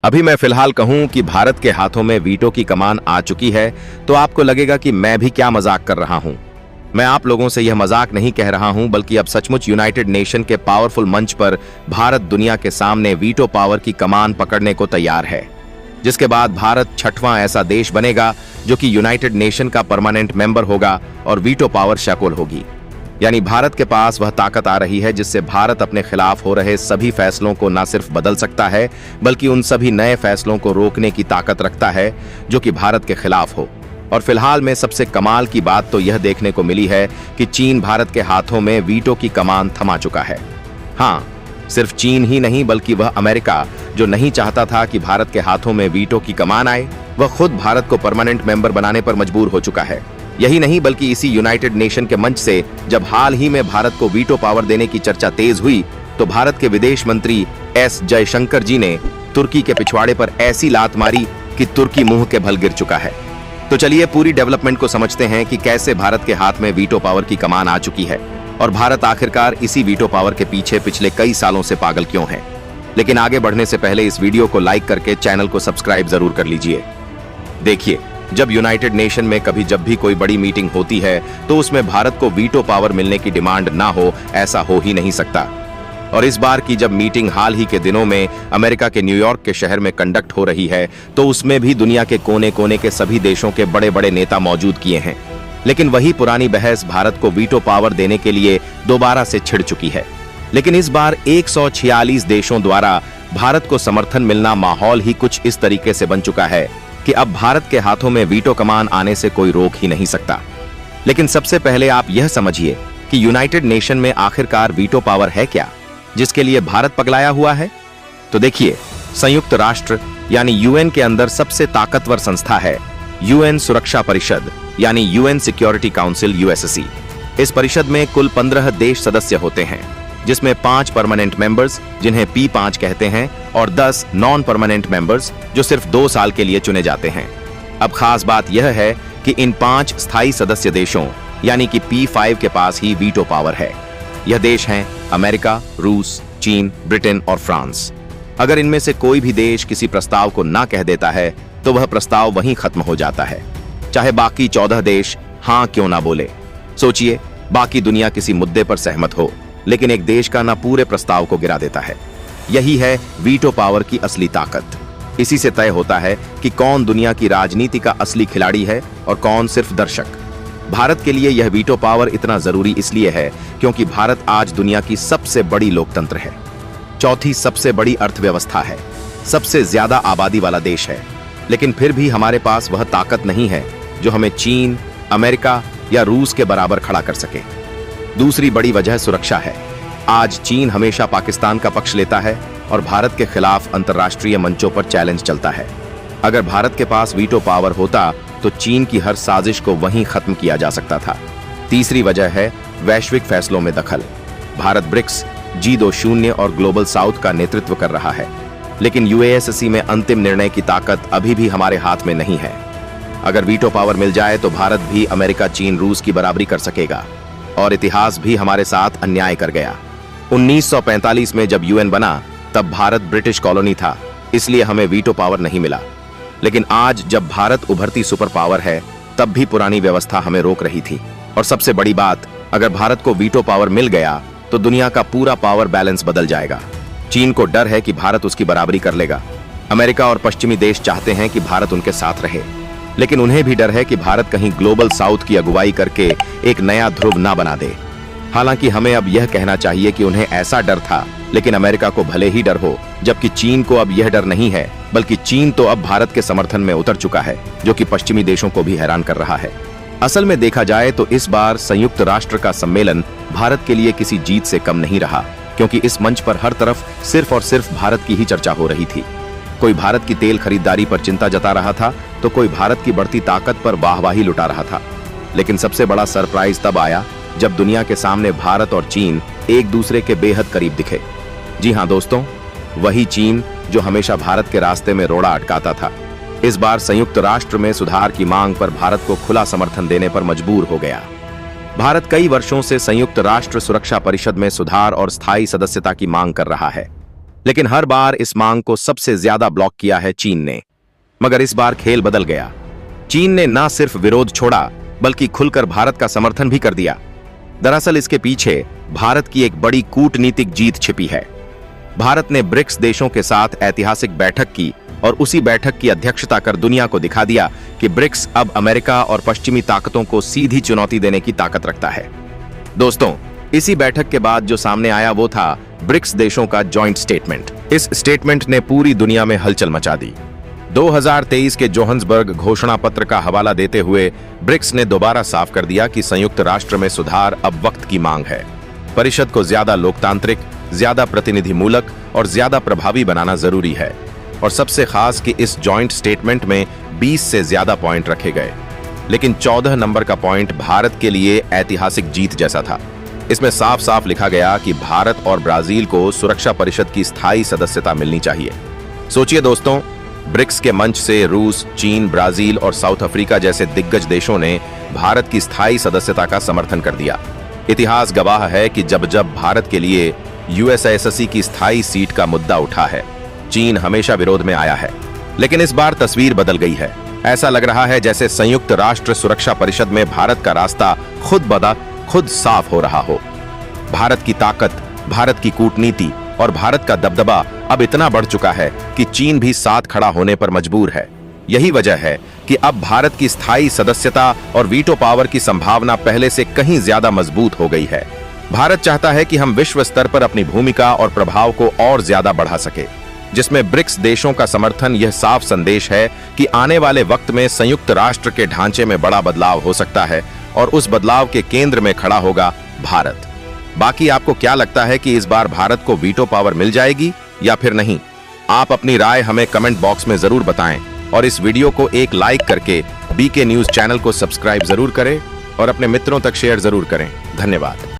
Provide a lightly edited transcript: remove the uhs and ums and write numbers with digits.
अभी मैं फिलहाल कहूं कि भारत के हाथों में वीटो की कमान आ चुकी है तो आपको लगेगा कि मैं भी क्या मजाक कर रहा हूं। मैं आप लोगों से यह मजाक नहीं कह रहा हूं, बल्कि अब सचमुच यूनाइटेड नेशन के पावरफुल मंच पर भारत दुनिया के सामने वीटो पावर की कमान पकड़ने को तैयार है, जिसके बाद भारत छठवां ऐसा देश बनेगा जो कि यूनाइटेड नेशन का परमानेंट मेंबर होगा और वीटो पावर शैकोल होगी। यानी भारत के पास वह ताकत आ रही है जिससे भारत अपने खिलाफ हो रहे सभी फैसलों को न सिर्फ बदल सकता है बल्कि उन सभी नए फैसलों को रोकने की ताकत रखता है जो कि भारत के खिलाफ हो। और फिलहाल में सबसे कमाल की बात तो यह देखने को मिली है कि चीन भारत के हाथों में वीटो की कमान थमा चुका है। हाँ, सिर्फ चीन ही नहीं बल्कि वह अमेरिका, जो नहीं चाहता था कि भारत के हाथों में वीटो की कमान आए, वह खुद भारत को परमानेंट मेंबर बनाने पर मजबूर हो चुका है। यही नहीं बल्कि इसी यूनाइटेड नेशन के मंच से जब हाल ही में भारत को वीटो पावर देने की चर्चा तेज हुई तो भारत के विदेश मंत्री एस जयशंकर जी ने तुर्की के पिछवाड़े पर ऐसी लात मारी कि तुर्की मुंह के बल गिर चुका है। तो चलिए पूरी डेवलपमेंट को समझते हैं कि कैसे भारत के हाथ में वीटो पावर की कमान आ चुकी है और भारत आखिरकार इसी वीटो पावर के पीछे पिछले कई सालों से पागल क्यों है। लेकिन आगे बढ़ने से पहले इस वीडियो को लाइक करके चैनल को सब्सक्राइब जरूर कर लीजिए। देखिए, जब यूनाइटेड नेशन में कभी जब भी कोई बड़ी मीटिंग होती है तो उसमें भारत को वीटो पावर मिलने की डिमांड ना हो, ऐसा हो ही नहीं सकता। और इस बार की जब मीटिंग हाल ही के दिनों में अमेरिका के न्यूयॉर्क के शहर में कंडक्ट हो रही है तो उसमें भी दुनिया के कोने कोने के सभी देशों के बड़े बड़े नेता मौजूद किए हैं। लेकिन वही पुरानी बहस भारत को वीटो पावर देने के लिए दोबारा से छिड़ चुकी है। लेकिन इस बार 146 देशों द्वारा भारत को समर्थन मिलना माहौल ही कुछ इस तरीके से बन चुका है कि अब भारत के हाथों में वीटो कमान आने से कोई रोक ही नहीं सकता। लेकिन सबसे पहले आप यह समझिए कि यूनाइटेड नेशन में आखिरकार वीटो पावर है क्या जिसके लिए भारत पगलाया हुआ है। तो देखिए, संयुक्त राष्ट्र यानी यूएन के अंदर सबसे ताकतवर संस्था है यूएन सुरक्षा परिषद यानी यूएन सिक्योरिटी काउंसिल यूएससी। इस परिषद में कुल 15 देश सदस्य होते हैं, जिसमें 5 परमानेंट मेंबर्स जिन्हें P5 कहते हैं और 10 नॉन परमानेंट मेंबर्स जो सिर्फ 2 साल के लिए चुने जाते हैं। अब खास बात यह है कि इन 5 स्थायी सदस्य देशों यानी कि P5 के पास ही वीटो पावर है। यह देश हैं अमेरिका, रूस, चीन, ब्रिटेन और फ्रांस। अगर इनमें से कोई भी देश किसी प्रस्ताव को ना कह देता है तो वह प्रस्ताव वहीं खत्म हो जाता है, चाहे बाकी 14 देश हाँ क्यों ना बोले। सोचिए, बाकी दुनिया किसी मुद्दे पर सहमत हो लेकिन एक देश का ना पूरे प्रस्ताव को गिरा देता है। यही है वीटो पावर की असली ताकत। इसी से तय होता है कि कौन दुनिया की राजनीति का असली खिलाड़ी है और कौन सिर्फ दर्शक। भारत के लिए यह वीटो पावर इतना जरूरी इसलिए है क्योंकि भारत आज दुनिया की सबसे बड़ी लोकतंत्र है, चौथी सबसे बड़ी अर्थव्यवस्था है, सबसे ज्यादा आबादी वाला देश है। लेकिन फिर भी हमारे पास वह ताकत नहीं है जो हमें चीन, अमेरिका या रूस के बराबर खड़ा कर सके। दूसरी बड़ी वजह सुरक्षा है। आज चीन हमेशा पाकिस्तान का पक्ष लेता है और भारत के खिलाफ अंतर्राष्ट्रीय मंचों पर चैलेंज चलता है। अगर भारत के पास वीटो पावर होता तो चीन की हर साजिश को वहीं खत्म किया जा सकता था। तीसरी वजह है वैश्विक फैसलों में दखल। भारत ब्रिक्स, G20 और ग्लोबल साउथ का नेतृत्व कर रहा है, लेकिन यूएससी में अंतिम निर्णय की ताकत अभी भी हमारे हाथ में नहीं है। अगर वीटो पावर मिल जाए तो भारत भी अमेरिका, चीन, रूस की बराबरी कर सकेगा और इतिहास भी हमारे साथ अन्याय कर गया। 1945 में जब यूएन बना तब भारत ब्रिटिश कॉलोनी था, इसलिए हमें वीटो पावर नहीं मिला। लेकिन आज जब भारत उभरती सुपर पावर है तब भी पुरानी व्यवस्था हमें रोक रही थी। और सबसे बड़ी बात, अगर भारत को वीटो पावर मिल गया तो दुनिया का पूरा पावर बैलेंस बदल जाएगा। चीन को डर है कि भारत उसकी बराबरी कर लेगा। अमेरिका और पश्चिमी देश चाहते हैं कि भारत उनके साथ रहे, लेकिन उन्हें भी डर है कि भारत कहीं ग्लोबल साउथ की अगुवाई करके एक नया ध्रुव ना बना दे। हालांकि हमें अब यह कहना चाहिए कि उन्हें ऐसा डर था, लेकिन अमेरिका को भले ही डर हो, जबकि चीन को अब यह डर नहीं है, बल्कि चीन तो अब भारत के समर्थन में उतर चुका है, जो कि पश्चिमी देशों को भी हैरान कर रहा है। असल में देखा जाए तो इस बार संयुक्त राष्ट्र का सम्मेलन भारत के लिए किसी जीत से कम नहीं रहा, क्योंकि इस मंच पर हर तरफ सिर्फ और सिर्फ भारत की ही चर्चा हो रही थी। कोई भारत की तेल खरीदारी पर चिंता जता रहा था तो कोई भारत की बढ़ती ताकत पर वाहवाही लुटा रहा था। लेकिन सबसे बड़ा सरप्राइज तब आया जब दुनिया के सामने भारत और चीन एक दूसरे के बेहद करीब दिखे। जी हाँ दोस्तों, वही चीन जो हमेशा भारत के रास्ते में रोड़ा अटकाता था, इस बार संयुक्त राष्ट्र में सुधार की मांग पर भारत को खुला समर्थन देने पर मजबूर हो गया। भारत कई वर्षों से संयुक्त राष्ट्र सुरक्षा परिषद में सुधार और स्थायी सदस्यता की मांग कर रहा है। लेकिन हर बार इस मांग को सबसे ज्यादा ब्लॉक किया है चीन ने। मगर इस बार खेल बदल गया। चीन ने न सिर्फ विरोध छोड़ा बल्कि खुलकर भारत का समर्थन भी कर दिया। दरअसल इसके पीछे भारत की एक बड़ी कूटनीतिक जीत छिपी है। भारत ने ब्रिक्स देशों के साथ ऐतिहासिक बैठक की और उसी बैठक की अध्यक्षता कर दुनिया को दिखा दिया कि ब्रिक्स अब अमेरिका और पश्चिमी ताकतों को सीधी चुनौती देने की ताकत रखता है। दोस्तों, इसी बैठक के बाद जो सामने आया वो था ब्रिक्स देशों का जॉइंट स्टेटमेंट। इस स्टेटमेंट ने पूरी दुनिया में हलचल मचा दी। 2023 के जोहान्सबर्ग घोषणा पत्र का हवाला देते हुए ब्रिक्स ने दोबारा साफ कर दिया कि संयुक्त राष्ट्र में सुधार अब वक्त की मांग है। परिषद को ज्यादा लोकतांत्रिक, ज्यादा प्रतिनिधिमूलक और ज्यादा प्रभावी बनाना जरूरी है। और सबसे खास कि इस जॉइंट स्टेटमेंट में 20 से ज्यादा पॉइंट रखे गए, लेकिन 14 नंबर का पॉइंट भारत के लिए ऐतिहासिक जीत जैसा था। इसमें साफ साफ लिखा गया कि भारत और ब्राजील को सुरक्षा परिषद की स्थायी सदस्यता मिलनी चाहिए। सोचिए दोस्तों, ब्रिक्स के मंच से रूस, चीन, ब्राजील और साउथ अफ्रीका जैसे दिग्गज देशों ने भारत की स्थायी सदस्यता का समर्थन कर दिया। इतिहास गवाह है कि जब जब भारत के लिए यूएसएससी की स्थायी सीट का मुद्दा उठा है, चीन हमेशा विरोध में आया है। लेकिन इस बार तस्वीर बदल गई है। ऐसा लग रहा है जैसे संयुक्त राष्ट्र सुरक्षा परिषद में भारत का रास्ता खुद साफ हो रहा हो। भारत की ताकत, भारत की कूटनीति और भारत का दबदबा अब इतना बढ़ चुका है कि चीन भी साथ खड़ा होने पर मजबूर है। यही वजह है कि अब भारत की स्थायी सदस्यता और वीटो पावर की संभावना पहले से कहीं ज्यादा मजबूत हो गई है। भारत चाहता है कि हम विश्व स्तर पर अपनी भूमिका और प्रभाव को और ज्यादा बढ़ा सके, जिसमें ब्रिक्स देशों का समर्थन यह साफ संदेश है कि आने वाले वक्त में संयुक्त राष्ट्र के ढांचे में बड़ा बदलाव हो सकता है और उस बदलाव के केंद्र में खड़ा होगा भारत। बाकी आपको क्या लगता है कि इस बार भारत को वीटो पावर मिल जाएगी या फिर नहीं? आप अपनी राय हमें कमेंट बॉक्स में जरूर बताएं और इस वीडियो को एक लाइक करके बीके न्यूज चैनल को सब्सक्राइब जरूर करें और अपने मित्रों तक शेयर जरूर करें। धन्यवाद।